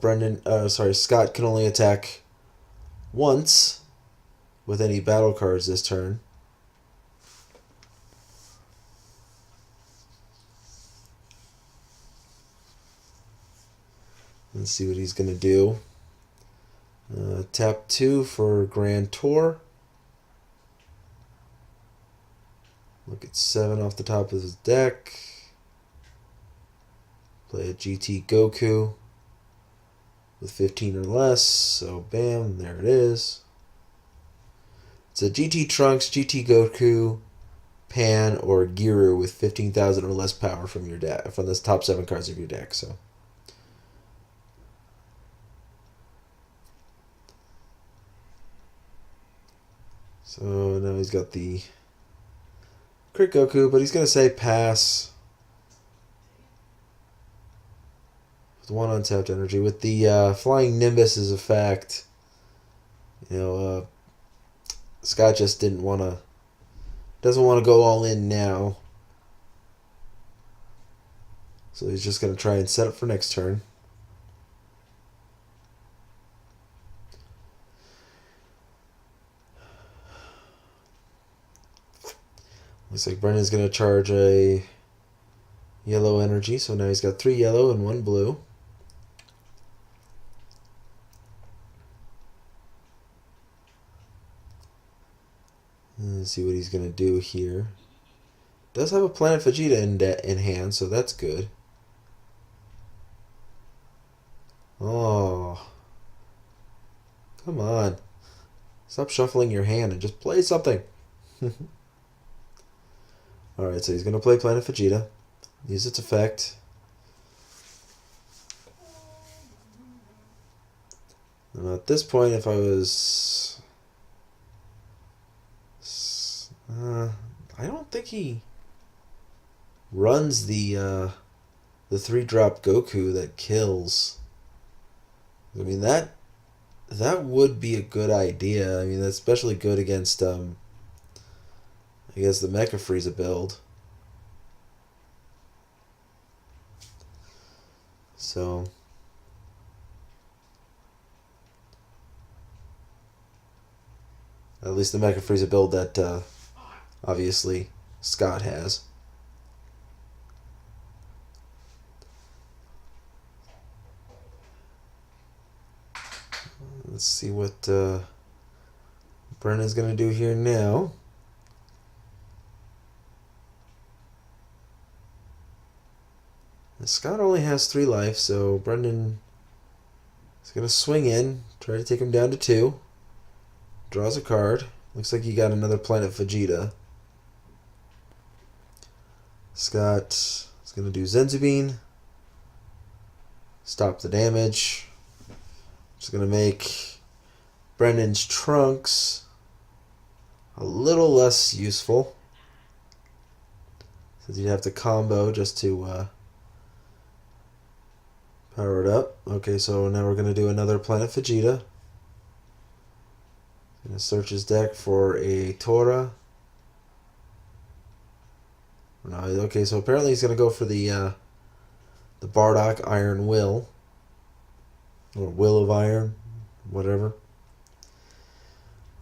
Scott can only attack once with any battle cards this turn. Let's see what he's going to do. Tap 2 for Grand Tour. Look at 7 off the top of his deck. Play a GT Goku with 15 or less. So bam, there it is. It's a GT Trunks, GT Goku, Pan, or Giru with 15,000 or less power from your deck, from the top 7 cards of your deck. So now he's got the Crit Goku, but he's going to say pass with 1 untapped energy. With the Flying Nimbus as a fact, Scott just doesn't want to go all in now. So he's just going to try and set up for next turn. Looks like Brendan's going to charge a yellow energy, so now he's got 3 yellow and 1 blue. Let's see what he's going to do here. Does have a Planet Vegeta in hand, so that's good. Oh. Come on. Stop shuffling your hand and just play something. Alright, so he's going to play Planet Vegeta. Use its effect. And at this point, if I was... I don't think he runs the 3-drop Goku that kills. I mean, that would be a good idea. I mean, that's especially good against... I guess the Mecha Frieza build. So at least the Mecha Frieza build that obviously Scott has. Let's see what Brendan's gonna do here now. Scott only has 3 life, so Brendan is going to swing in, try to take him down to 2. Draws a card. Looks like he got another Planet Vegeta. Scott is going to do Zenzu stop the damage. Just going to make Brendan's Trunks a little less useful, since you'd have to combo just to power it up. Okay, so now we're going to do another Planet Vegeta. Going to search his deck for a Tora. No, okay, so apparently he's going to go for the Bardock Iron Will. Or Will of Iron, whatever.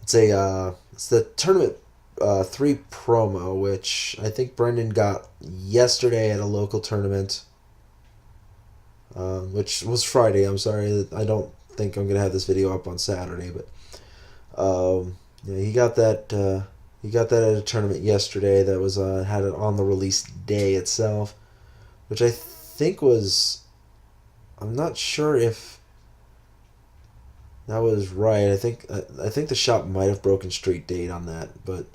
It's the Tournament 3 promo, which I think Brendan got yesterday at a local tournament, which was Friday. I'm sorry, I don't think I'm gonna have this video up on Saturday, but yeah, he got that. He got that at a tournament yesterday that was had it on the release day itself, which I think was. I'm not sure if that was right. I think the shop might have broken street date on that, but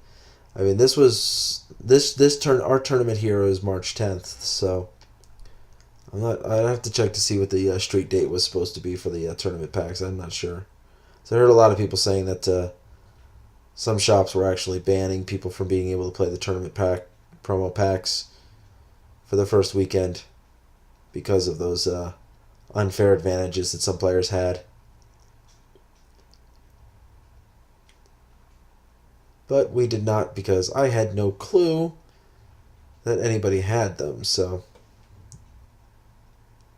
I mean this was our tournament here is March 10th, so I'd have to check to see what the street date was supposed to be for the tournament packs. I'm not sure. So I heard a lot of people saying that some shops were actually banning people from being able to play the tournament pack promo packs for the first weekend because of those unfair advantages that some players had. But we did not, because I had no clue that anybody had them, so.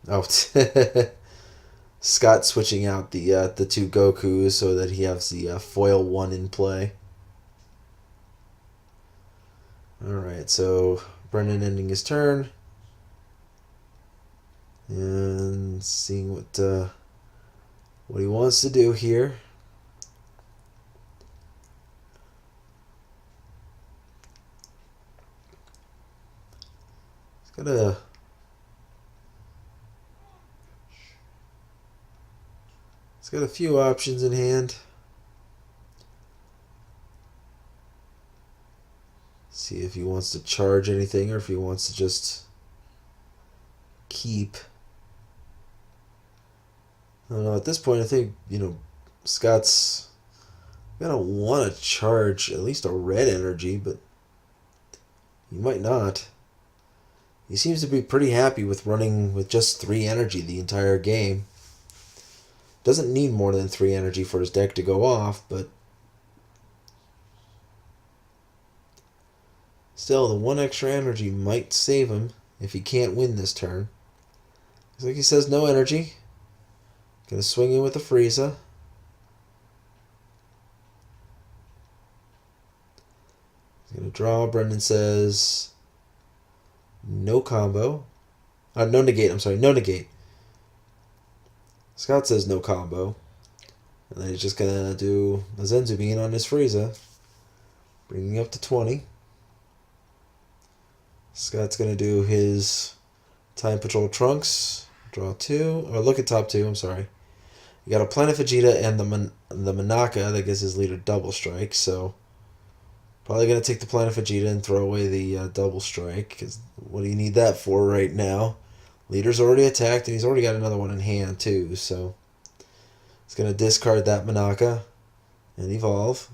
Oh, Scott switching out the two Gokus so that he has the foil one in play. Alright, so Brendan ending his turn. And seeing what he wants to do here. He's got a few options in hand. See if he wants to charge anything or if he wants to just keep. I don't know. At this point, I think, Scott's going to want to charge at least a red energy, but he might not. He seems to be pretty happy with running with just 3 energy the entire game. Doesn't need more than 3 energy for his deck to go off, but still, the 1 extra energy might save him if he can't win this turn. Looks like he says no energy. Gonna swing in with a Frieza. He's gonna draw. Brendan says no combo. No negate, I'm sorry, no negate. Scott says no combo. And then he's just going to do a Zenzu Bean on his Frieza. Bringing up to 20. Scott's going to do his Time Patrol Trunks. Draw 2. Or look at top 2, I'm sorry. You got a Planet Vegeta and the Manaka that gives his leader double strike. So probably going to take the Planet Vegeta and throw away the double strike. Because what do you need that for right now? Leader's already attacked, and he's already got another one in hand, too, so he's going to discard that Manaka and evolve.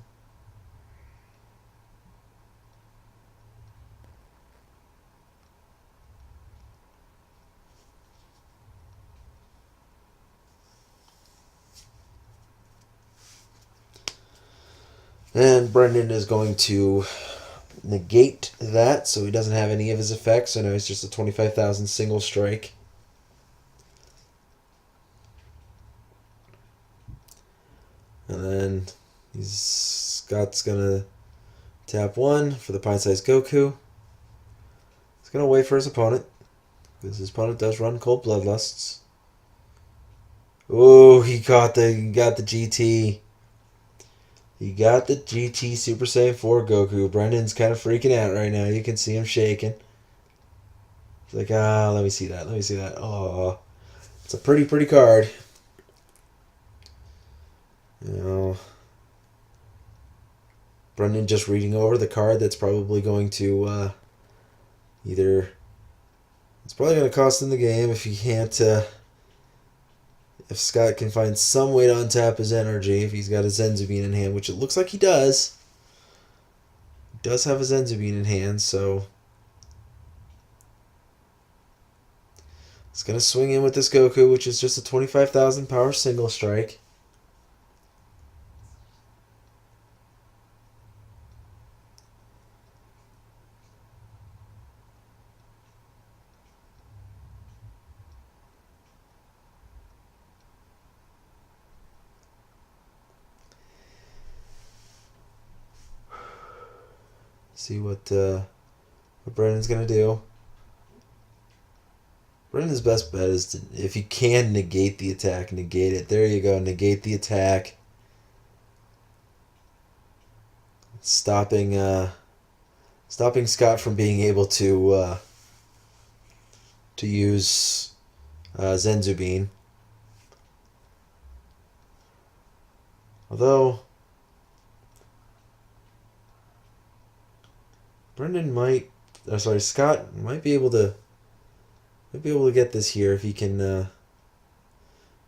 And Brendan is going to negate that, so he doesn't have any of his effects, so now he's just a 25,000 single strike. And then Scott's gonna tap 1 for the pint-sized Goku. He's gonna wait for his opponent, because his opponent does run Cold Bloodlusts. Oh, he got the GT. He got the GT Super Saiyan 4 Goku. Brendan's kind of freaking out right now. You can see him shaking. He's like, let me see that. Let me see that. Oh, it's a pretty card. Brendan just reading over the card that's probably going to either... It's probably going to cost him the game if he can't... if Scott can find some way to untap his energy, if he's got a Zenzubine in hand, which it looks like he does. He does have a Zenzubine in hand, so... It's going to swing in with this Goku, which is just a 25,000 power single strike. See what Brendan's going to do. Brendan's best bet is to, if you can negate the attack, negate it. There you go, negate the attack. Stopping Scott from being able to use Zenzubine. Although Scott might be able to get this here if he can.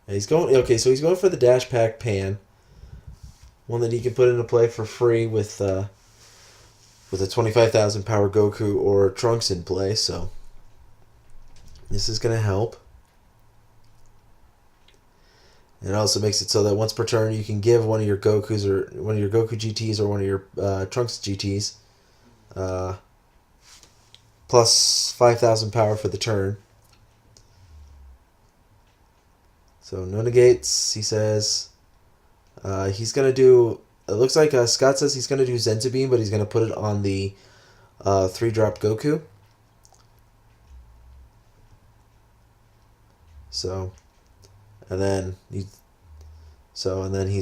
He's going so he's going for the Dash Pack Pan, one that he can put into play for free with a 25,000 power Goku or Trunks in play. So this is going to help. And it also makes it so that once per turn you can give one of your Gokus or one of your Goku GTs or one of your Trunks GTs plus 5,000 power for the turn. So no negates, he says. He's going to do... It looks like Scott says he's going to do Zenzubine, but he's going to put it on the 3-drop Goku. So... And then he's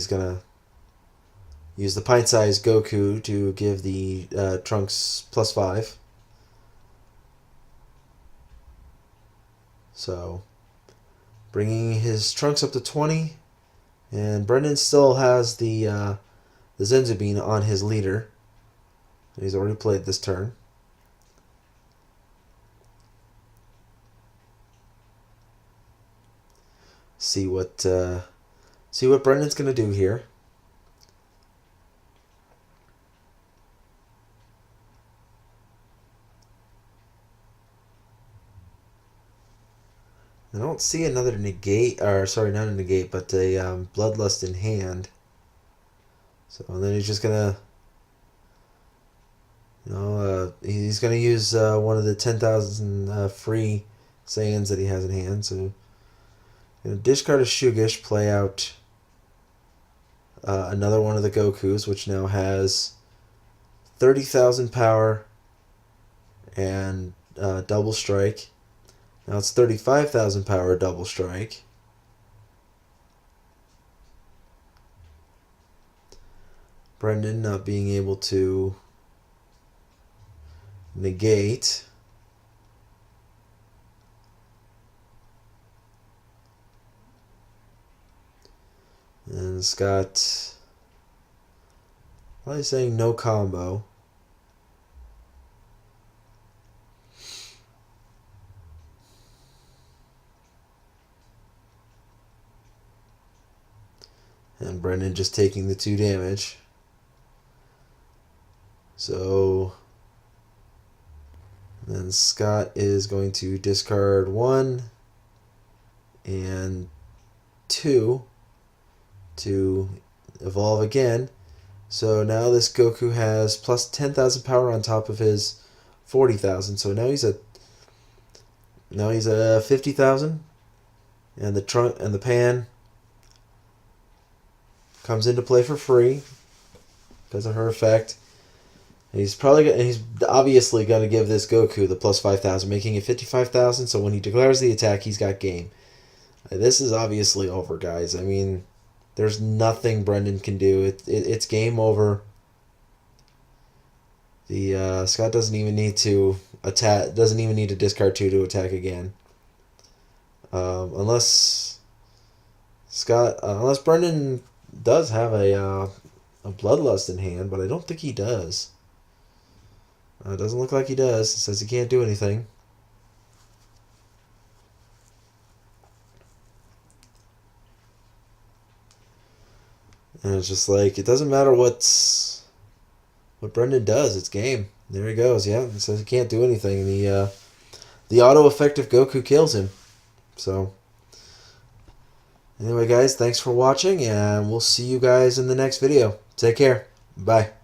going to use the pint-sized Goku to give the Trunks plus 5. So, bringing his Trunks up to 20. And Brendan still has the Zenzubine on his leader. He's already played this turn. See what Brendan's gonna do here. I don't see another negate, or sorry, not a negate, but a Bloodlust in hand. So and then he's just gonna, he's gonna use one of the 10,000 free Saiyans that he has in hand. So, gonna discard a Shugish, play out another one of the Gokus, which now has 30,000 power and double strike. Now it's 35,000 power double strike. Brendan not being able to negate. And Scott probably saying no combo. And Brendan just taking the 2 damage. So then Scott is going to discard 1 and 2 to evolve again. So now this Goku has plus 10,000 power on top of his 40,000. So now he's at 50,000, and the trunk and the pan comes into play for free because of her effect. And he's obviously going to give this Goku the plus 5,000, making it 55,000. So when he declares the attack, he's got game. This is obviously over, guys. I mean, there's nothing Brendan can do. It's game over. The Scott doesn't even need to attack. Doesn't even need to discard 2 to attack again. Unless Brendan does have a a Bloodlust in hand, but I don't think he does. It doesn't look like he does. It says he can't do anything. And it's just like, it doesn't matter what Brendan does. It's game. There he goes. Yeah, it says he can't do anything. And the auto-effective Goku kills him. So, anyway, guys, thanks for watching. And we'll see you guys in the next video. Take care. Bye.